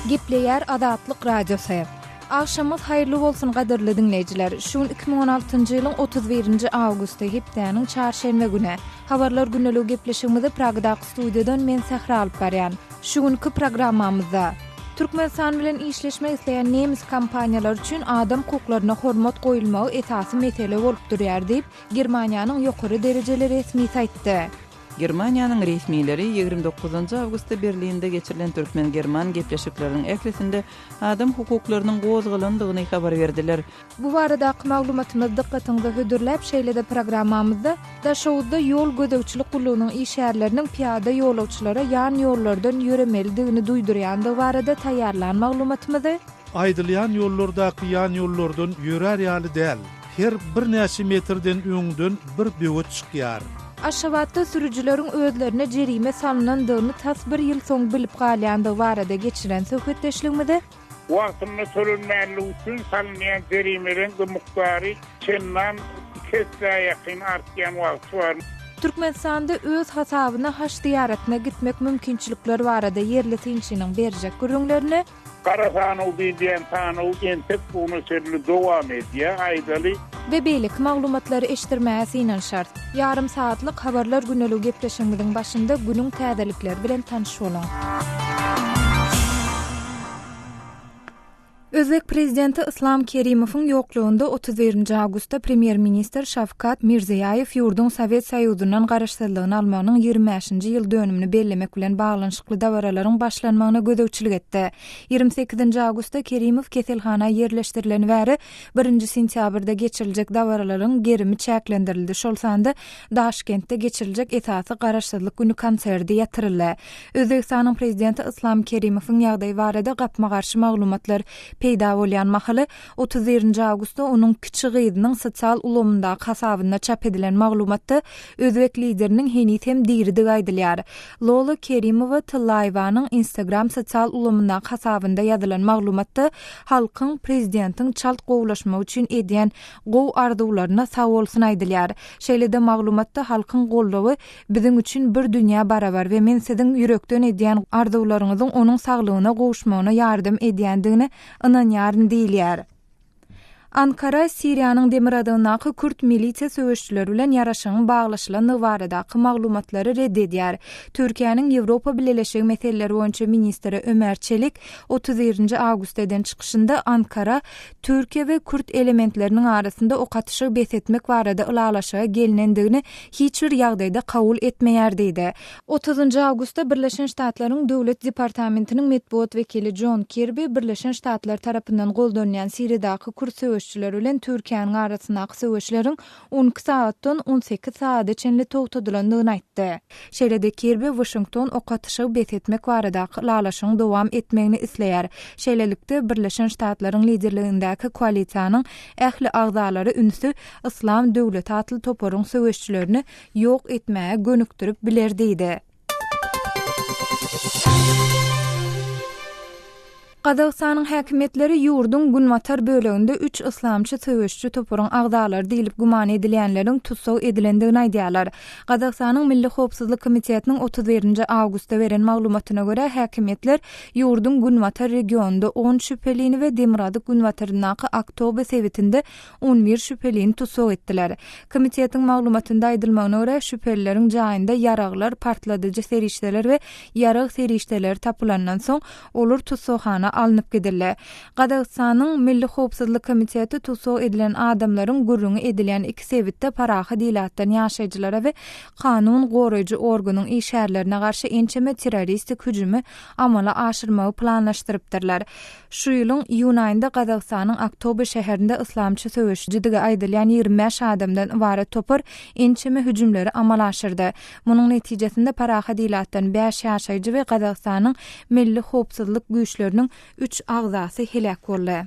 Gepleyer Adatlyk Radiosu. Akşamyz haýyrly bolsun gaderli dinleýijiler. Şuň 2016-njy ýylyň 31-nji awgusty hepdeniň çarşembe güne habarlar güneligi gepleşigimizde Pragda studiodan men Sahra alyp barýan. Şuňky programmamyzda Türkmenistan bilen işleşme isleýän nemis kompaniýalar üçin adam hukuklaryna hormat goýulmagy esasy mesele bolup durýar diýip Germaniýanyň ýokary derejeli resmi saýtdy. Germaniýanyň resmileri 29 awgustda Berlinde geçirilen Türkmen-German gepleşikleriniň eklisinde adam hukuklarynyň gozgalandygyny habar berdiler. Bu barada maglumatymyz dikkatiňizi hödürläp şeýlede programmamyzda da şowda ýol gödäwçilik gulunyň işärleriniň piýada ýolawçylara ýan ýollardan ýöremeldigini duýdurýandygy barada taýýarlan maglumatymyzy aýdylýan ýollardaky ýan ýollardan ýörer ýaly däl. Her bir näçe metrden öňden bir böwet çykýar. Aşgabatda sürücüleriň özlerine jerime salynandygyny tas bir ýyl soň bilip galýandygy barada geçiren söhbetdeşligimizde wagtyny tölenmäli üçin salynýan jerimelerin miqdary çendan kesre ýakyn artýan wagt bar. Türkmenistanda öz hasabyna haç ziyaretine gitmek mümkinçilikleri barada yerli tinçiniň berjek görüňlerini Karasanow diýen tanow entek bunu serli dowam edýär aýdaly we beýlik maglumatlary eşdirmäsi inen şart. Yarım saatlyk habarlar güneligi gepleşigimiziň başynda günüň täzelikleri bilen tanış bolan. Özbek prezidenti Islom Kerimowyň ýoklugynda 31-nji awgustda premier minister Şavkat Mirziýaýew ýurdun Sowet Soýuzundan garaşdyrlygyny almanyň 25-nji ýyl dönümini bellemek bilen baglanşykly dawaralaryň başlanmagyna gödäwçilik etdi. 28-nji awgustda Kerimow keselhana ýerleşdirilen bäri 1-nji sentýabrda geçiriljek dawaralaryň gerimi çäklendirildi. Şol sanda Daşkentde geçiriljek esasy garaşdyrlyk günü konserdi ýatyryldy. Özbekistanyň prezidenti Islom Kerimowyň ýagdaýy barada gapma garşy maglumatlar peýda bolýan mahaly 31-nji awgustda onuň kiçik gyzynyň sosial ulgamynda hasabyna çap edilen maglumatda Özbek lideriniň henüz hem diýridi aýdylýar. Lola Kerimowa Tyllaýewanyň Instagram sosial ulgamynda hasabynda ýazylan maglumatda halkyň prezidentiň çalt gowlaşmak üçin edýän gow arzuwlaryna sag bolsun aýdylýar. Şeýlede maglumatda halkyň gollawy biziň üçin bir dünýä barabar we men siziň ýürekden edýän arzuwlaryňyzyň onuň saglygyna gowuşmagyna ýardym edýändigini ynanýaryn diýilýär. Ankara Siriýanyň Demiradagyndaky Kürt milisiýa söwüşçüleri bilen ýaraşygyň baglaşylanyny baradaky maglumatlary reddedýär. Türkiýanyň Ýewropa Birleşigi meseleleri boýunça ministri Ömer Çelik 31-nji awgustdan çykyşynda Ankara, Türkiýe we Kürt elementleriniň arasynda okatyşyk besetmek barada ılalaşyga gelinendigini hiç bir ýagdaýda kabul etmeýär diýdi. 30-njy awgustda Birleşen Ştatlaryň Döwlet Departamentiniň medeniýet wekili John Kirby Birleşen Ştatlar tarapyndan goldanýan Siriýadaky Kürt söwüşçüleri bilen Türkiýanyň arasyndaky söwüşleriň 12 saatdan 18 saatgacha togtadylandygyny aýtdy. Şeýlede Kirby Washington okatyşyk besetmek baradaky ýalaşyň dowam etmegini isleýär. Şeýlelikde Birleşen Ştatlaryň liderligindäki koalisiýanyň ähli agzalary ünsü Islam döwleti atly toparyň söwüşçülerini ýok etmäge gönükdirip biler diýdi. Qazaqstanyň häkimetleri ýurdun Günwatar böleginde 3 islamçy söwüşçü toparyň agzalary diýilip guman edilýänleriň tutsak edilendigini aýdýarlar. Qazaqstanyň Milli Howpsuzlyk Komitetiniň 31-nji awgustda beren maglumatyna görä häkimetler ýurdun Günwatar regionunda 10 şüphelini we Demirady Günwataryndaky Oktober sewitinde 11 şüphelini tutsak etdiler. Komitetiň maglumatynda aýdylmagyna görä şüphelilerin jaýynda ýaraglar, partladyjy serişdeler we ýarag serişdeler tapylandan soň olar tutsakhana alınıp gidildi. Qazaqstanyň Milli Howpsuzlyk Komiteti tutsak edilen adamlaryň gürrüňi edilen 2 sebitde paraha diýilatdan ýaşaýjylara we kanun goraýjy organyň işärlerine garşy ençeme terroristik hüjümi amala aşyrmagy planlaşdyrypdyrlar. Şu ýylyň ýuny aýynda Qazaqstanyň Oktober şäherinde islamçy söwüşçüdigi aýdylýan 25 adamdan ibaret topar ençeme hüjümleri amala aşyrdy. Munyň netijesinde paraha diýilatdan 5 ýaşaýjy we Qazaqstanyň Milli Howpsuzlyk güýçleriniň 3 agzasy helak boldy.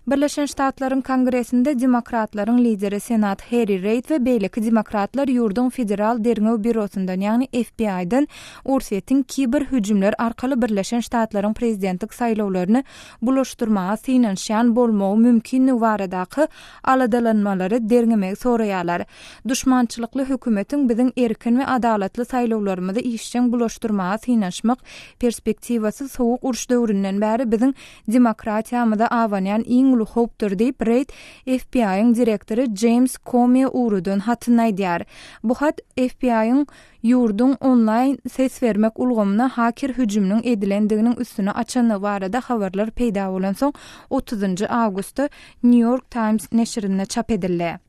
Birleşen Ştatlaryň Kongresinde demokratlaryň lideri Senat Harry Reid we beýleki demokratlar ýurdun federal derňew bürosundan ýagny FBI'dan ursiýetiň kiber hüjümler arkaly Birleşen Ştatlaryň prezidentlik saýlawlaryny bulaşdyrmaga synanşan bolmagy mümkin baradaky aladalanmalary derňemek soraýarlar. Düşmançylykly hökümetiň biziň erkin we adalatly saýlawlarymyzda işçiň bulaşdyrmaga synanşmak perspektivasy sowuk uruş döwründen bäri biziň demokratiýamyzda awanýan iň ulu hopdur diýip Reid FBI'ň direktori James Comey urudan hatyny aýdýar. Bu hat FBI'ň ýurdun online ses vermek ulgamyna haker hüjüminiň edilendiginiň üstüne açany barada habarlar peýda bolan soň 30 awgustda New York Times neşrinde çap edildi.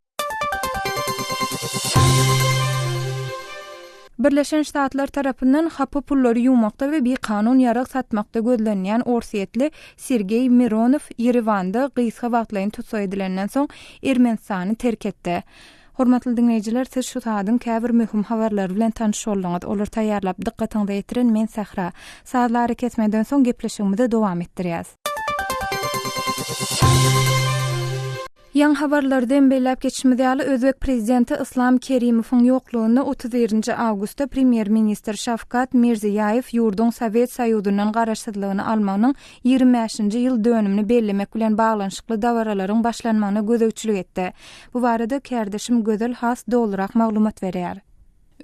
Birleşen Ştatlar tarapyndan hapa pullary ýumakda we bir kanun ýarag satmakda gözlenýän orsiýetli Sergey Mironov Yerewanda gysga wagtlaryň tutsa edilenden soň Ermenistany terk etdi. Hormatly dinleýijiler, siz şu taýdan käbir möhüm habarlar bilen tanış bolýaňyz. Olar taýýarlap dikkatiňizi ýetiren men Sahra. Saatlar kesmeden soň gepleşigimizi dowam etdirýäs. Ýan habarlardan beýlep geçişimiz ýaly Özbek prezidenti Islom Kerimowyň ýoklugynda 31 awgustda premier minister Şavkat Mirziýaýew ýurdun Sowet Soýuzyndan garaşsyzlygyny almanyň 25-nji ýyl dönümini bellemek bilen baglanyşykly dawaralaryň başlanmagyna gözegçilik etdi. Bu barada kärdeşim Gözel Has dolurak maglumat berýär.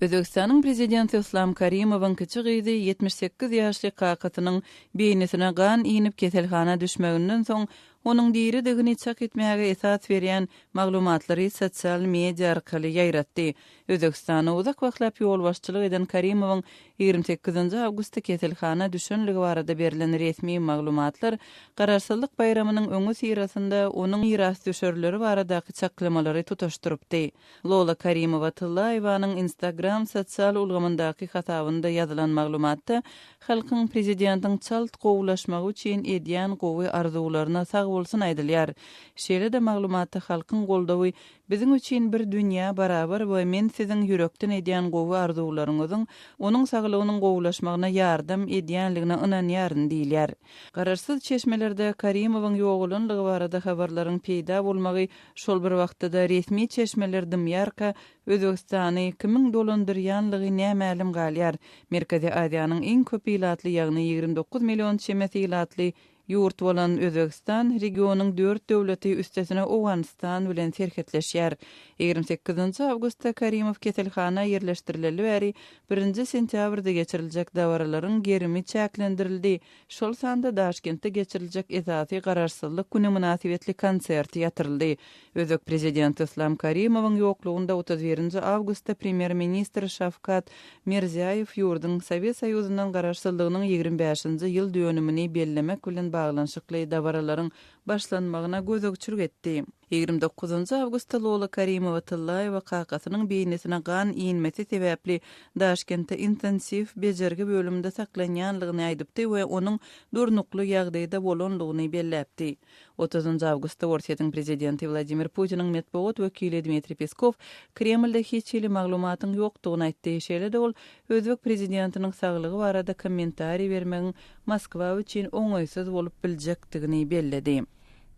Özbekistanyň prezidenti Islom Kerimowyň kiçi gyzy 78 ýaşly kakatynyň beýnesine gan iňip keselhana düşmeginden soň onuň diri-digini çak etmäge esas berýän maglumatlary sosial media arkaly ýaýratdy. Özbekistana uzak wagtlap ýol başçylyk eden Kerimowyň 28 awgustda keselhana düşenligi barada berilen resmi maglumatlar gararsızlyk bayramynyň öňü sirasynda onuň miras düşerleri baradaky çaklamalary tutaşdyrypdy. Lola Kerimowa Tyllaýewanyň Instagram sosial ulgamyndaky hasabynda ýazylan maglumatda halkyň prezidentiň çalt gowulaşmagy üçin edýän gowy arzularyna bolsun aýdylýar. Şeýle de maglumatda halkyň goldawy biziň üçin bir dünýä barabar we men siziň yürekden edýän gowy arzularyňyzyň onuň saglygynyň gowulaşmagyna ýardam edýänligine ynanýaryn diýilýär. Gararsyz çeşmelerde Kerimowyň ýoğulunlygy barada habarlaryň peýda bolmagy şol bir wagtda resmi çeşmeler dymýarka Özbekistany kimin dolandyrýanlygy nämälim galýar. Merkezi Aziýanyň iň köp ilatly ýagny 29 million çemesi ilatly ýurt bolan Özbekistan regionynyň 4 döwleti üstesine Owganistan bilen serhetleşýär. 28 awgustda Kerimow keselhana ýerleşdirildi we 1 sentýabrda geçiriljek dawaralaryň gerimi çäklendirildi. Şol sanda Daşkentde geçiriljek esasy gararsızlyk güni münasibetli konsert ýatyryldy. Özbek prezidenti Islom Kerimowyň ýoklugynda 31 awgustda premier minister Şavkat Mirziýaýew ýurdun Sowet Soýuzyndan gararsızlygynyň 25-nji ýyl dönümini bellemek bilen baglanyşykly dawaralaryň başlanmagyna gözegçilik etdi. 29 awgustda Lola Kerimowa Tyllaýewa kakatynyň beýnesine gan iňmesi sebäpli Daşkentde intensiv bejergi bölüminde saklanýanlygyny aýdypdy we onuň durnukly ýagdaýda bolanlygyny belläpdi. 30 awgustda Orsiýetiň prezidenti Vladimir Putiniň medeniýet wekili Dmitri Peskov Kremlde hiç ýyly maglumatyň ýokdugyny aýtdy. Şeýle de ol Özbek prezidentiniň saglygy barada kommentari bermegiň Moskwa üçin oňaýsyz bolup biljekdigini belledi.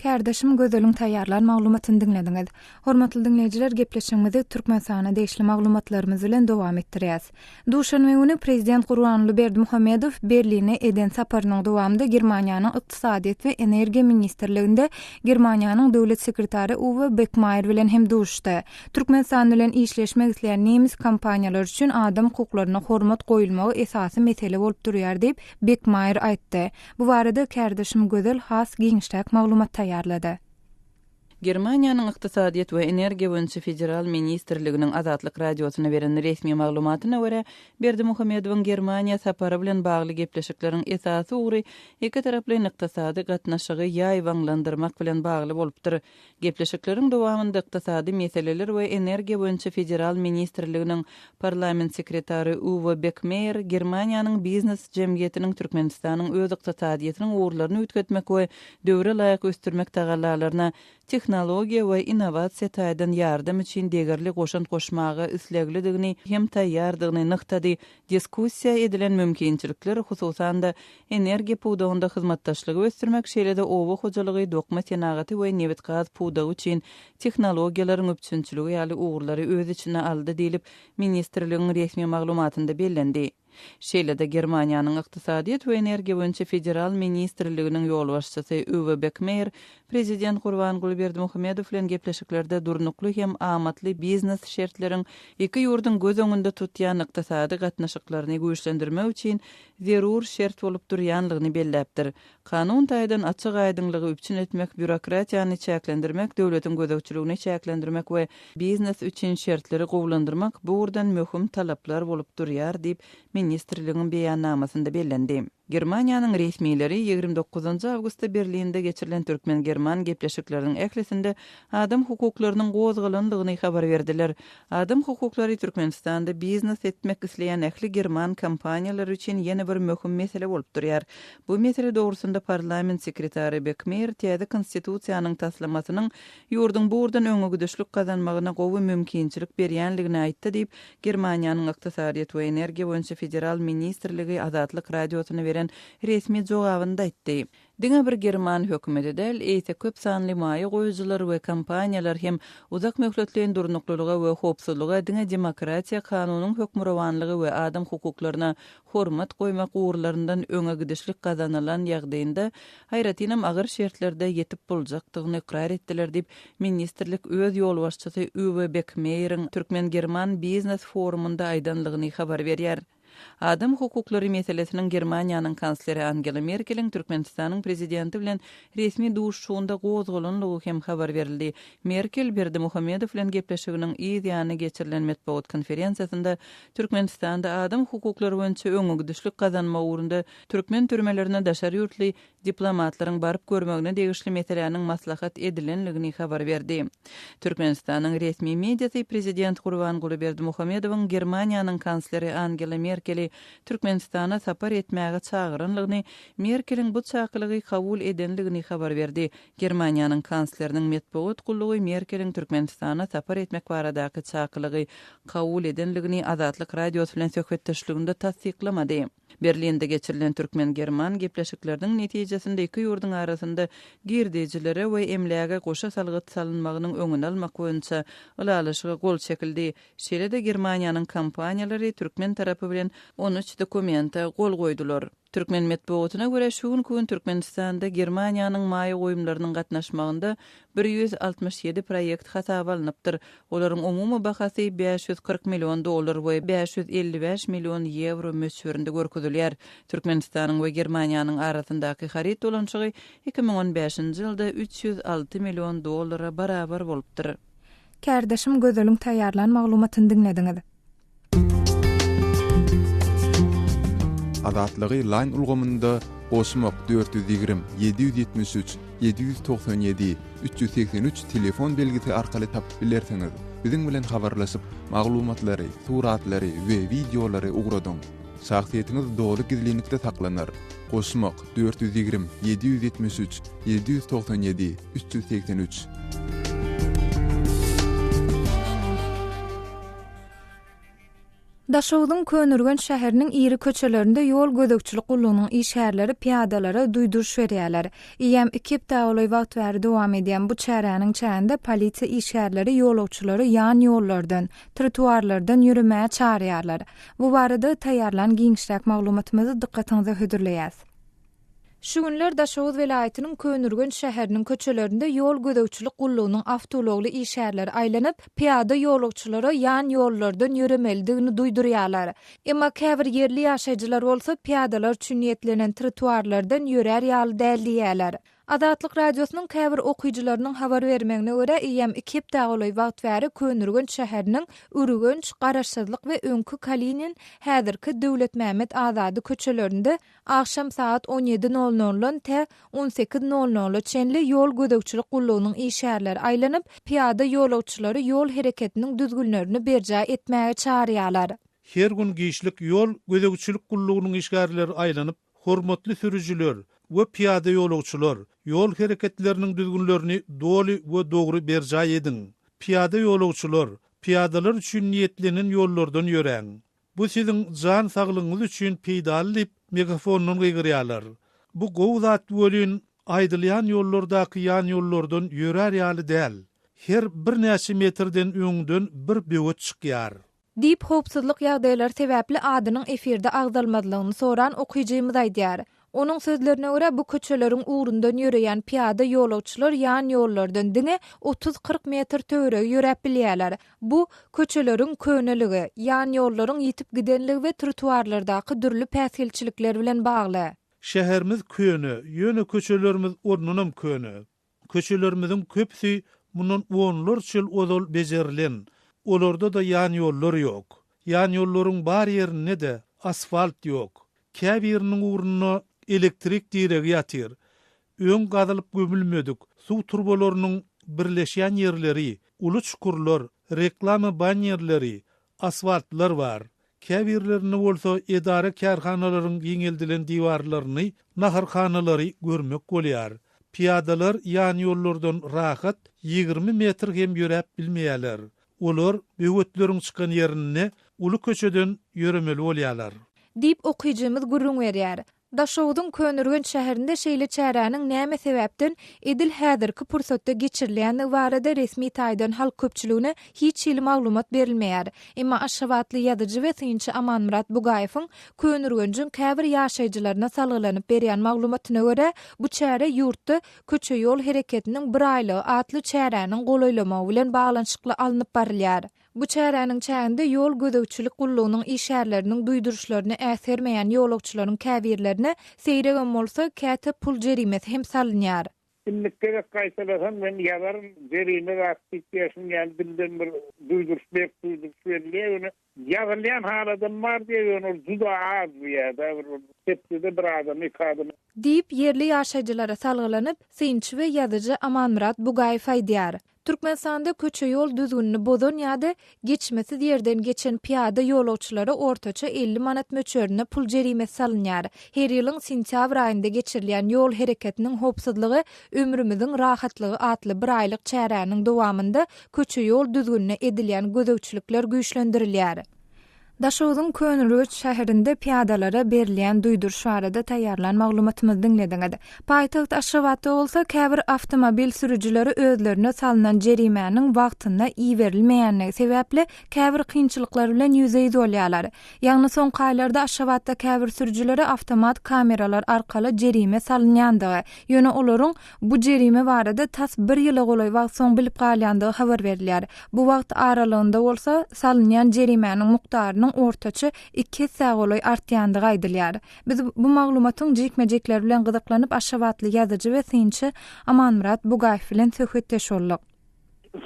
Kärdeşim Gözeliň taýýarlan maglumatyny dinlediňiz. Hormatly dinleýijiler, gepleşigimizi türkmensana deýişli maglumatlarymyz bilen dowam etdirýäs. Duşanbe güni prezident Gurbanly Berdimuhammedow Berline eden saparynyň dowamında Germaniýanyň ykdysadyýet we energiýa ministrliginde Germaniýanyň döwlet sekretary Uwe Beckmeyer bilen hem duşdy. Türkmenistan bilen işleşmek isleýän nemis kompaniýalar üçin adam hukuklaryna hormat goýulmagy esasy mesele bolup durýar diýip Beckmeyer aýtdy. Bu barada kärdeşim Gözel Has giňişlik maglumat taýýarlady. Germaniýanyň ykdysadyýet we energiýa boýunça federal ministrliginiň Azatlyk radiosyna beren resmi maglumatyna görä Berdimuhammedowyň Germaniýa sapary bilen bagly gepleşikleriň esasy ugy iki taraply ykdysady gatnaşygy ýaýwanlandyrmak bilen bagly bolupdyr. Gepleşikleriň dowamynda ykdysady meseleler we energiýa boýunça federal ministrliginiň parlament sekretary Uwe Beckmeyer Germaniýanyň biznes jemgyýetiniň Türkmenistanyň öz ykdysadyýetynyň uğurlaryny ütketmek we döwre laýyk östürmek tagallalaryna tehnologiya we innovasiya taýdan ýardym üçin degerli goşan goşmagy isleglidigini hem taýýardygyny nykdady. Diskussiýa edilen mümkinçilikler hususan da energiýa puwdagynda hyzmatdaşlygy ösdürmek şeýle-de owa hojalygy, dokma tenagaty we newit gaz puwdagy üçin tehnologiýalaryň öpçünçiligi ýaly ugurlary öz içine aldy diýilip ministrligiň resmi maglumatynda bellendi. Şeýle-de Germaniýanyň ykdysadyýet we energiýa boýunça federal ministrliginiň ýol başçysy Uwe Beckmeyer prezident Gurbanguly Berdimuhamedow bilen gepleşiklerde durnukly hem amatly biznes şertleriň iki ýurdun göz öňünde tutýan ykdysady gatnaşyklaryny güýçlendirmek üçin zerur şert bolup durýanlygyny belläpdir. Kanun taýdan açyk aýdynlygy üçin etmek, bürokratiýany çäklendirmek, döwletiň gözegçiligini çäklendirmek we biznes üçin şertleri gowlandyrmak bu urdan möhüm talaplar bolup durýar diýip ministrligiň beýannamasynda bellendi. Germaniýanyň resmiýetleri 29 awgustda Berlinde geçirilen Türkmen-German gepleşikleriniň ählisinde adam hukuklarynyň gozgalandygyny habar berdiler. Adam hukuklary Türkmenistanda biznes etmek isleýän ähli German kompaniýalary üçin ýene bir möhüm mesele bolup durýar. Bu mesele dogrusunda parlament sekretary Beckmeyer täze konstitusiýanyň taslamasynyň ýurdun bu urdan öňe gidişlik kazanmagyna gowy mümkinçilik berýänligini aýtdy diýip Germaniýanyň ykdysadyýet we energiýa boýunça federal ministrligi Azatlyk radiosyna beren resmi jogabynda aýtdy. Diňe bir German hökümeti del eýse köp sanly maýy goýucular we kompaniýalar hem uzak möhletliň durnuklylyga we hopsuzlyga diňe demokratiýa kanunyň hökmürawanlygy we adam hukuklaryna hormat goýmak uğurlaryndan öňe gidişlik kazanılan ýagdaýynda haýratynam agyr şertlerde ýetip boljakdygyny ikrar etdiler diýip ministrlik öz ýol başçysy Uwe Beckmeyeriň Türkmen-German biznes forumunda aýdanlygyny habar berýär. Adam hukuklary meselesiniň Germaniýanyň kansleri Angela Merkel'iň Türkmenistanyň prezidenti bilen resmi duşuşunda gozgalanlygy hem habar berildi. Merkel Berdimuhamedow bilen gepleşiginiň ýygyny geçirilen matbuat konferensiýasynda Türkmenistanda adam hukuklary boýunça öňe gidişlik kazanma uğrunda türkmen türmelerine daşary ýurtly diplomatlaryň baryp görmegine degişli meseleleriň maslahat edilenligini habar berdi. Türkmenistanyň resmi mediýasy prezident Gurbanguly Berdimuhamedowyň Germaniýanyň kansleri Angela Merkel'i Türkmenistana sapar etmäge çağıranlygyny, Merkel'iň bu çağkylygy kabul edenligini habar berdi. Germaniýanyň kansleriniň matbuat gullugy Merkel'iň Türkmenistana sapar etmek baradaky çağkylygy kabul edenligini Azatlyk radiosu bilen söhbetdeşliginde tasdiklamady. Berlinde geçirilen Türkmen-German gepleşikleriniň netijesinde iki ýurdun arasynda girdejilere we emläge goşa salgyt salynmagynyň öňüni almak boýunça ulalyşyga gol çekildi. Şeýle-de Germaniýanyň kompaniýalary türkmen tarapy bilen 13 dokumenta gol goýdular. Türkmen matbuatyna görä şu gün Türkmenistanda Germaniýanyň maýy goýumlarynyň gatnaşmagynda 167 proýekt hasaba alınıpdyr. Olaryň umumy bahasy $540 milyon we $555 milyon euro möçberinde görkezilýär. Türkmenistanyň we Germaniýanyň arasyndaky harit dolanşygy 2015-nji ýylda $306 milyon barabar bolupdyr. Kärdeşim gözeliň taýýarlan maglumatyny dinlediňiz. Azatlygy line ulgamynda Osmok 420 773 797 383 telefon belgisi arkaly tapyp bilersiňiz. Biziň bilen habarlaşyp maglumatlary, suratlary we videolary ugradyň. Şahsiýetiniz dogry gizlilikde saklanır. Osmok 420 773 797 383. Daşowdyň Könürgen şäheriniň iri köçelerinde ýol gözegçilik gullugynyň işgärleri piýadalara duýduruş berýärler. Ýem 2 hepde wagt bäri dowam edýän bu çäräniň çäğinde polisiýa işgärleri ýolagçylary ýan ýollardan, trotuarlardan ýürümäge çağırýarlar. Bu barada taýýarlan giňişräk maglumatymyzy dikkatiňize hödürleýäs. Şu günler Daşowuz welaýatynyň Könürgen şäheriniň köçelerinde ýol gözegçilik gullugynyň awtologly işgärleri aýlanyp, piýada ýolagçylary ýan ýollardan ýöremeldigini duýdurýarlar. Emma käbir yerli ýaşaýjylar bolsa piýadalar üçin niýetlenen trotuarlardan ýörer ýaly däl diýerler. Azatlyk radiosynyň käbir okuyjylarynyň habar bermegine görä, ýem 2 hepde wagt bäri Könürgen şäheriniň Ürügenç, Garaşsyzlyk we Öňkü Kalinin häzirki Döwlet Mämet Azady köçelerinde akşam saat 17:00-dan te 18:00 çenli ýol gözegçilik gullugynyň işgärleri aýlanyp, piýada ýolagçylary ýol hereketiniň düzgünlerini berjä etmäge çağırýarlar. Her gün giýişlik ýol gözegçilik gullugynyň işgärleri aýlanyp, hormatly sürüjüler, we piyada ýolagçylar ýol hereketleriniň düzgünlerini doli we dogry berjay edin. Piyada ýolagçylar piyadalar üçin niýetlenen ýollardan ýöreň. Bu siziň jan saglygyňyz üçin peýdal edip megafondan gygyrýarlar. Bu gowzat wölün aýdylýan ýollardaky ýan ýollardan ýörer ýaly däl. Her bir näçe metrden öňden bir böwet çykýar. Dip hopsuzlyk ýagdaýlary sebäpli adynyň efirde agdalmadylygyny soran okuyjymyz aýdýar. Onun sözlerine göre bu köçelerin uğrundan yürüyen piyada yolçular yan yollardan dine 30-40 metr töre yürep bilýärler. Bu köçelerin köneligi, yan yolların yitip gidenligi ve trotuarlardaki türlü päsilçilikler bilen bagly. Şäherimiz köne, ýöne köçelerimiz ornunam köne. Köçelerimizin köpsi munun 10 ýyl ozal bejerilen. Olarda da yan yollar ýok. Yan yollaryň bar ýerinde de asfalt ýok. Käbiriniň uğruna elektrik diregi ýatyr. Öň gazylyp gömülmedik. Suw turbolarynyň birleşýän ýerleri, uly çukurlar, reklama bannerleri, asfaltlar bar. Käbirlerini bolsa edara kärhanalaryň ýeňeldilen diwarlaryny, naharhanalary görmek bolýar. Piyadalar yan yollardan rahat 20 metr hem ýörep bilmeýärler. Olar böwetlerin çykan ýerine uly köçeden ýöremeli bolýarlar. Dip okuyjymyz gurrun berýär. Daşowdyň Könürgen şäherinde şeýle çäräniň näme sebäpden edil häzirki pursatda geçirilen barada resmi taýdan halk köpçüligine hiç ýyly maglumat berilmeýär. Emma Aşgabatly ýazyjy we synçy Amanmurat Bugaýewiň Könürgenjiň käbir ýaşaýjylaryna salgylanyp berýän maglumatyna görä, bu çäre ýurtda köçe ýol hereketiniň bir aýlygy atly çäräniň golaýlamagy bilen baglanşykly alınıp barilýar. Bu çäräniň çäginde ýol gödäwçilik gullugynyň işärleriniň duýduruşlaryna äsermeýän ýolagçylaryň käbirlerine seýregen bolsa käte pul jerimesi hem salynýar. Kimlikleri kaysalasam ben yazarım jerime aktivitesini yani bildiğim bir duyduruş veriliyor. Onu yazılayan haladan var diye onu juda az ya da tepkide bir adam iki adam. Deyip yerli yaşayıcılara salgılanyp synçy we ýazyjy Amanmurat Bugaýew aýdýar. Türkmenistanda köçe ýol düzgünlüğünü bozan ýa-da geçmesiz ýerden geçen piyada ýolagçylara ortaça 50 manat möçberine pul jerimesi salynýar. Her ýylyň sentýabr aýynda geçirilen ýol hereketiniň hopsuzlygy ömrümiziň rahatlygy atly bir aýlyk çäräniň dowamında köçe ýol düzgünlüğüne edilen gödäwçilikler güýçlendirilýär. Daşowdyň Könürgen şäherinde piyadalara berilýän duýduruş barada taýýarlan maglumatymyzy dinlediňiz. Paýtaxt Aşgabatda bolsa käbir awtomobil sürüjileri özlerine salynan jerimäniň wagtyna iý berilmeýänligi sebäpli käbir kynçylyklar bilen ýüzeýde bolýarlar. Ýagny soňky aýlarda Aşgabatda käbir sürüjileri awtomat kameralar arkaly jerime salynýandygy, ýöne olaryň bu jerime barada tas 1 ýyla golaý wagt soň bilip galýandygy habar berilýär. Bu wagt aralygynda bolsa salynýan jerimäniň mukdarynyň ortaça 2 sagoloy artýandygy aýdylýar. Biz bu maglumatyň jekmejekler bilen gyzyklanyp Aşgabatly ýazyjy we synçy Amanmurat Bugaýew bilen söhbetdeş boldyk.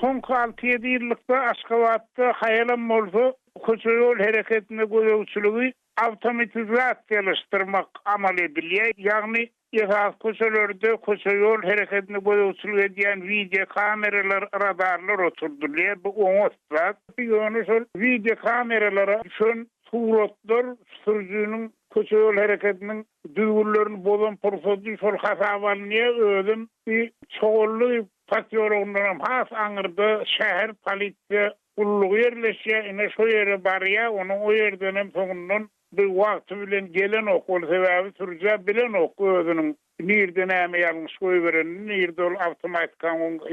Soňky 6-7 ýyllikda Aşgabatda haýalam bolsa köçe ýol hereketine gödäwçiligi awtomatizatsiýalaşdyrmak amal edilýär. Ýagny esas köçelerde köçe ýol hereketine gödäwçilik edýän video kameralar, radarlar oturdylýar. Bu oňosat. Ýöne şol video kameralara şön suratlar sürüjüniň köçe ýol hereketiniň düzgünlerini bozan pursatdy şol hasabalynýar. Özüm bir çoğully patrollaryndan has aňyrda şäher polisiýa gullugy ýerleşýär. Ine şo ýere barýar, onuň o ýerden hem soňundan bir wagt bilen gelen okul sebäbi sürüjä bilen okul özüniň nirden näme ýalňyş goýberen, nirde ol awtomatik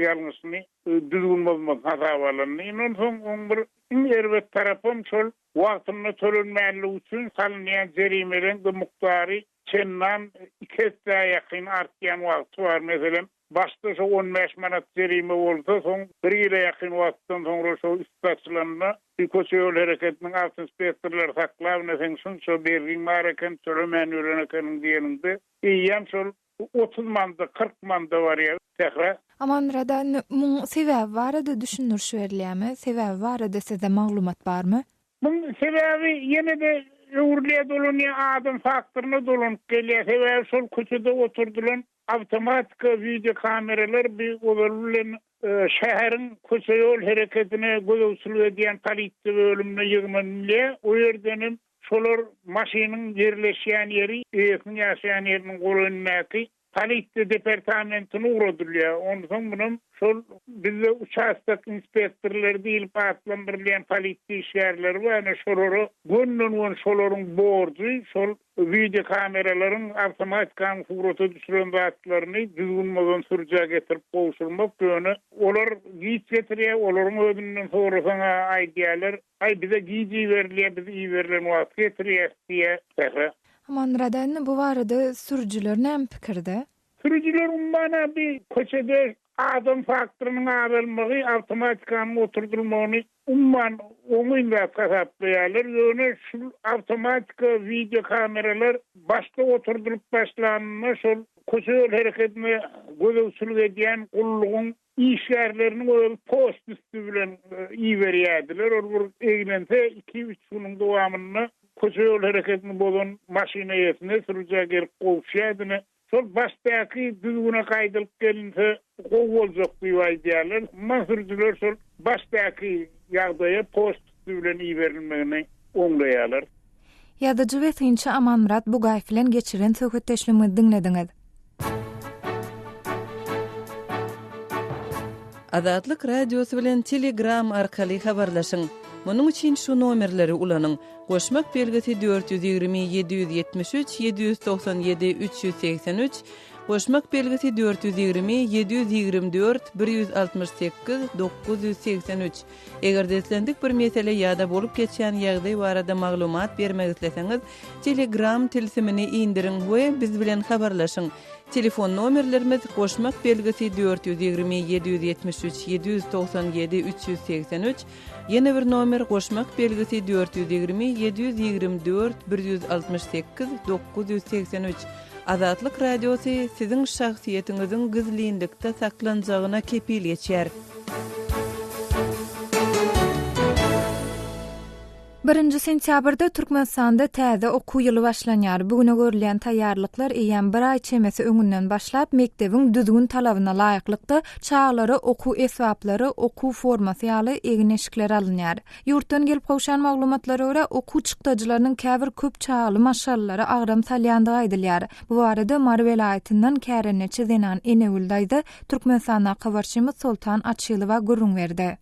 ýalňyşyny düzgün bolmak hasabalanyny. Inen soň bir erbet tarapym şol wagtyny tölenmänligi üçin salynýan jerimelerin miqdary çendan 2 ýakyn artýan wagt var. Meselem başta 15 manat jerime bolsa, soň 1 ýyla ýakyn wagtdan soňra şo istatsiýanyna köçe ýol hereketiniň alt inspektorlary saklawyna soň şo bergin bareken tölemän ýöreneken diýeninde ýam şol 30 manda 40 manda var ýa tehra. Amanrada muň sebäbi barada düşünürş berilýärmi? Sebäbi barada size maglumat barmy? Muň sebäbi ýene de öwrüle dolanýan adam faktoryna dolanyp gelýär. Sebäbi şol köçede oturdulan awtomatik video kameralar bir olarlyň şäheriň köçe ýol hereketine gödäwçilik edýän polisiýa bölümine ýygmanly. O ýerden şolar maşynyň yerleşýän ýeri, öýüň ýaşaýan ýeriniň golunnaky Polisiýa departamentiňe uğradylýar. Ondan bunun şol bizde uçastak inspektorları diýip atlandyrylýan polisiýa işgärleri we ana şolary günnün şolaryň bordy, şol video kameralaryň awtomatik foto düşüren zatlaryny düzgünmeden sürjä getirip goşulmak ýöne olar giýip getirýär, olaryň ödünden sorasaňa aýdýarlar. Ay bize giýji berilýär, bize iý berilen wagt getirýär diýe. Aman radan bu barada sürücüler näme pikirde? Sürücüler ummana bir köçede adam faktorynyň aralmagy, awtomatik oturdurmagy umman oňynda gasaplaýarlar. Ýöne şu awtomatik video kameralar başda oturdurup başlanma şol köçe hereketini gözüçülük edýän gullugyň işgärlerini o post üstü bilen iý berýärdiler. Ol eglense 2-3 günüň dowamyny köçe hereketini bolan maşyna ýetine sürüjä gelip gowşýardyny. Sol başdaky düzgüne gaýdylyp gelinse gowuljak diýip aýdýarlar. Sürüjüler sol başdaky ýagdaýa post bilen iý berilmegini oňlaýarlar. Ýadyjy we synçy Amanmurat Bugaýew bilen geçiren söhbetdeşligimizi diňlediňiz. Azatlyk radiosu bilen Telegram arkaly habarlaşyň. Munuň üçin şu nomerleri ulanyň. Goşmak belgisi 420 773 797 383, goşmak belgisi 420 724 168 983. Eger deslendik bir mesele ýa-da bolup geçýän ýagdaý barada maglumat bermek isleseňiz, Telegram tilsimini indirin we biz bilen habarlaşyň. Telefon nomerlerimiz goşmak belgisi 420 773 797 383, yeni bir nomer goşmak belgisi 420 724 168 983. Azatlyk radiosu siziň şahsiýetiňiziň gizlilikde saklanjagyna kepil geçer. 1 sentýabrda Türkmenistanda täze okuw ýyly başlanýar. Bugüne görülen taýýarlyklar eýen bir aý çemesi öňünden başlap mekdebiň düzgün talabyna laýyklykda çağlary, okuw esbaplary, okuw formasy ýaly egneşikler alınýar. Ýurtdan gelip gowşan maglumatlara görä okuw çykdyjylarynyň käbir köp çağly maşallary agram salýandygy aýdylýar. Bu barada Mar welaýatynyň kärenneçi Zenan Enewildaýda Türkmenistana habarçymyz Sultan Açylywa gurrun berdi.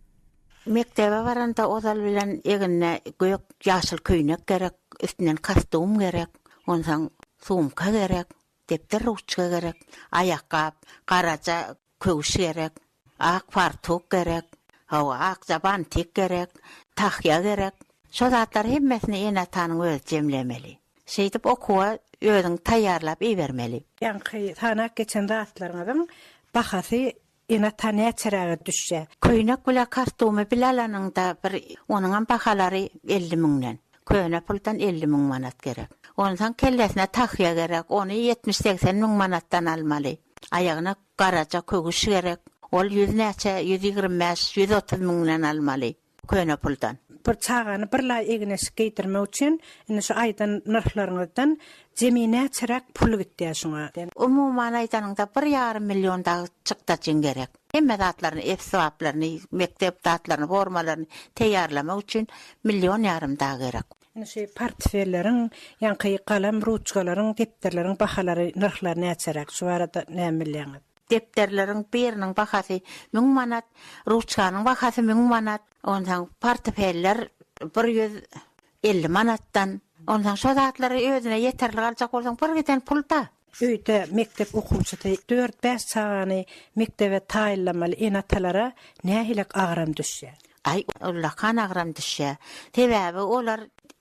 Mektebe baranda ozal bilen egine gök ýaşyl köýnek gerek, üstünden kastum gerek, ondan sumka gerek, depter ruçka gerek, ayakkap, garaja köwüş gerek, ak fartuk gerek, ak zabantik gerek, tahya gerek. Şo zatlar hemmesini ene tanyň öz jemlemeli. Şeýdip okuwa özüň taýýarlap ibermeli. Ýa-ni tanak geçen zatlaryňyň bahasy ina tane çeraga düşse. Köýnek bilen kostyumy bilalanyň da bir onuň bahalary 50 000 Köýne puldan 50 000 manat gerek. Ondan kellesine tahya gerek. Onu 70-80 000 manatdan almaly. Ayagyna garaja kögüş gerek. Ol 125-130 000 almaly. Köýne puldan. Bir çağany birla egneşik geýdirmek üçin indi şu aýdan narhlaryňyzdan jemine çerak pul gitdi şoňa. Umuman aýdanyňda 1,5 milyon da çykdaçyn gerek. Hemme zatlaryny, esbaplaryny, mektep zatlaryny, formalarını teýýarlamak üçin 1,5 milyon da gerek. Indi şu portfelleriň, ýa-ni galam, ruçkalaryň, depterleriň bahalary, narhlary näçerak şu arada näme bilýäňiz? Depterleriň biriniň bahasy 1000 manat, ruçkanyň bahasy 1000 manat, ondan portfeller 150 manatdan. Ondan şu zatlary özüne yeterli galjak bolsaň bir giden pulda. Öýde mektep okuwçysy 4-5 çağany mektebe taýinlamaly enatalara nähilek agram düşýär. Ay, Allah kan agram düşýär. Sebäbi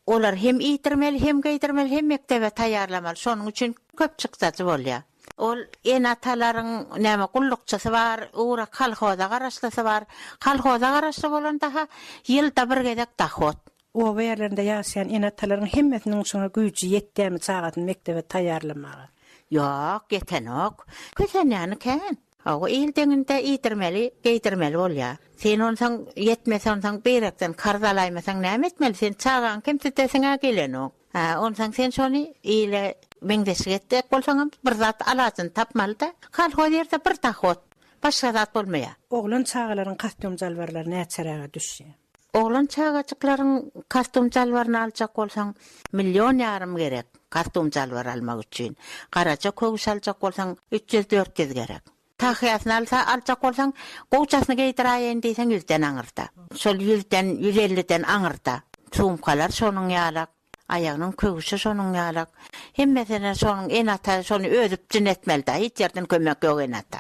olar hem ýitirmeli, hem geýdirmeli, hem mektebe taýýarlamaly. Şonuň üçin köp çykdaçy bolýar. Ol enatalaryň näme gullukçysy bar, ura kalhoza garaşlysy bar. Kalhoza garaşly bolanda ha ýylda bir gedek dahot. O wärlerinde ýaşaýan enatalaryň hemmesiniň şoňa güýji ýetdämi çağatyn mektebe taýýarlamagy? Ýok, yetenok. Kösenýany kän. O ýyldyňda ýitirmeli, geýdirmeli bolýar. Sen onsaň ýetmeseň berekden kardalaymasaň näme etmeli? Sen çağan kimsitesiňe gelenok. Onsaň sen şonu ýyle meňdeşikde bolsaň bir zat alasyn tapmaly da, kalhoz ýerde bir tahot. Başga zat bolmaýar. Oglan çağalaryň kostyum jalbarlary näçeraga düşýär? Oğlan çağacıkların kastum çalvarını alacak olsan milyon yarım gerek. Kastum çalvar almak için. Karaca kögüş alacak olsan 300-400 gerek. Tahiyasını alacak olsan koğuçasını giydirayın deysen 100'den aňyrda. Şol 100'den 150'den aňyrda. Sumkalar şonun ýalak. Ayağının kögüşü şonun ýalak. Hemmesine şonun enata şonu özüp jinetmeli. Hiç yerden kömek yok enata.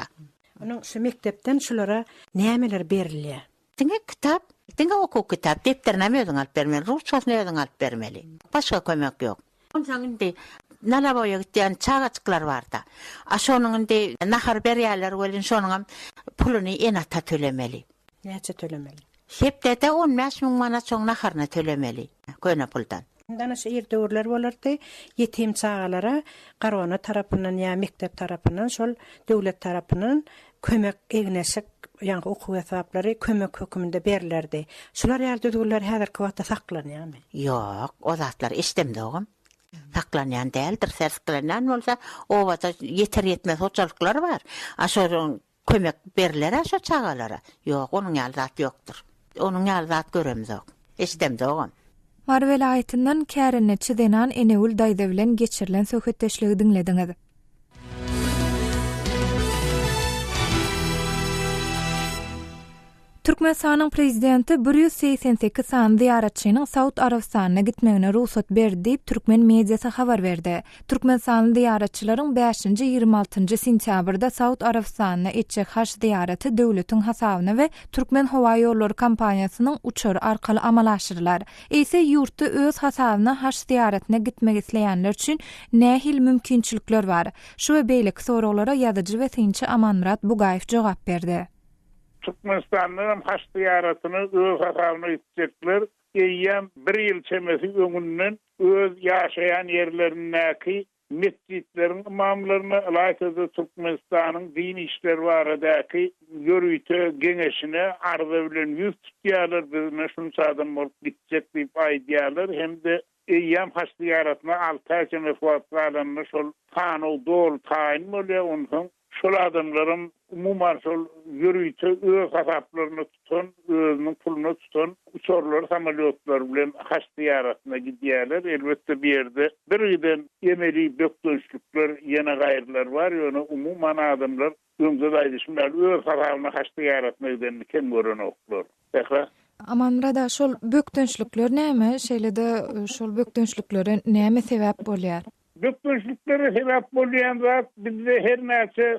Onun şu mektepten şulara nämeler berilýär? Diňe kitap, diňe oku kitap, depterine özüň alyp bermeli, ruhsatyny özüň alyp bermeli. Başga kömek ýok. Ondan indi Nalaboya gitýän çağaçyklar barda. Aşonyň indi nahar berýärler welin şonuň puluny enata tölemeli. Näçe tölemeli? Hepde 15 000 manat soň naharna tölemeli. Köne puldan. Dana şeýer döwürler bolardy. Yetim çağalara garwana tarapyndan ýa mektep tarapyndan şol döwlet tarapyndan kömek egnesik ýa okuw esaplary kömek höküminde berilärdi. Şular ýerdegler häzirki wagtda saklanýarmy? Ýok, o zatlar istemde ogam. Saklanýan däldir, serskilenen bolsa o wagtda yeter yetmez hoçalyklar bar. Aşoň kömek berilär aşo çağalara. Ýok, onuň ýaly zat ýokdur. Onuň ýaly zat göremzok. Istemde ogam. Mar welaýatynyň kärine çydenan Enewül daýda bilen geçirilen söhbetdeşligi diňlediňiz. Türkmenistanyň prezidenti 188 san ziyaretçiniň Saud Arabistanyna gitmegine ruhsat berdi diýip türkmen mediýasy habar berdi. Türkmenistanyň ziyaretçilaryň 5-26 sentýabrda Saud Arabistanyna etjek haç ziyareti döwletiň hasabyna we Türkmen Hawa ýollary kompaniýasynyň uçary arkaly amallaşdyrlar. Ese ýurtda öz hasabyna haç ziyaretine gitmek isleýänler üçin nähil mümkinçilikler bar? Şu we beýleki soralara ýazyjy we synçy Amanmurat Bugaýew jogap berdi. Türkmenistan'ın haç ziyaretini öz hasabyna gitjekler. Eýýem 1 ýyl çemesi öňünden öz ýaşaýan ýerlerindäki mescitleriň imamlaryny ýa-da Türkmenistanyň din işleri baradaky ýörüýte geňeşine arza bilen ýüz tutýarlar, bizne şunça adam bolup gitjek diýip aýdýarlar. Hemde eýýem haç ziyaretine 6 çemes wagtlaryny şol kanaw dol taýin bolýar, ondan şol adamlarym umuman şol ýörüýte öz hasaplaryny tutan, özüniň puluny tutan uçurlar, samolyotlar bilen haç ziyaretine gidýärler. Elbetde bir ýerde bir giden emeli bökdönçlükler, ýene gaýrylar bar. Ýöne umuman adamlar öňde daýdyşmalar öz hasabyna haç ziyaretine gidenini kim görenoklar. Täze Amanrada şol bökdönçlükler näme? Şeýlede şol bökdönçlüklere näme sebäp bolýar? Bökdönçlüklere sebäp bolýan zat bizde her näçe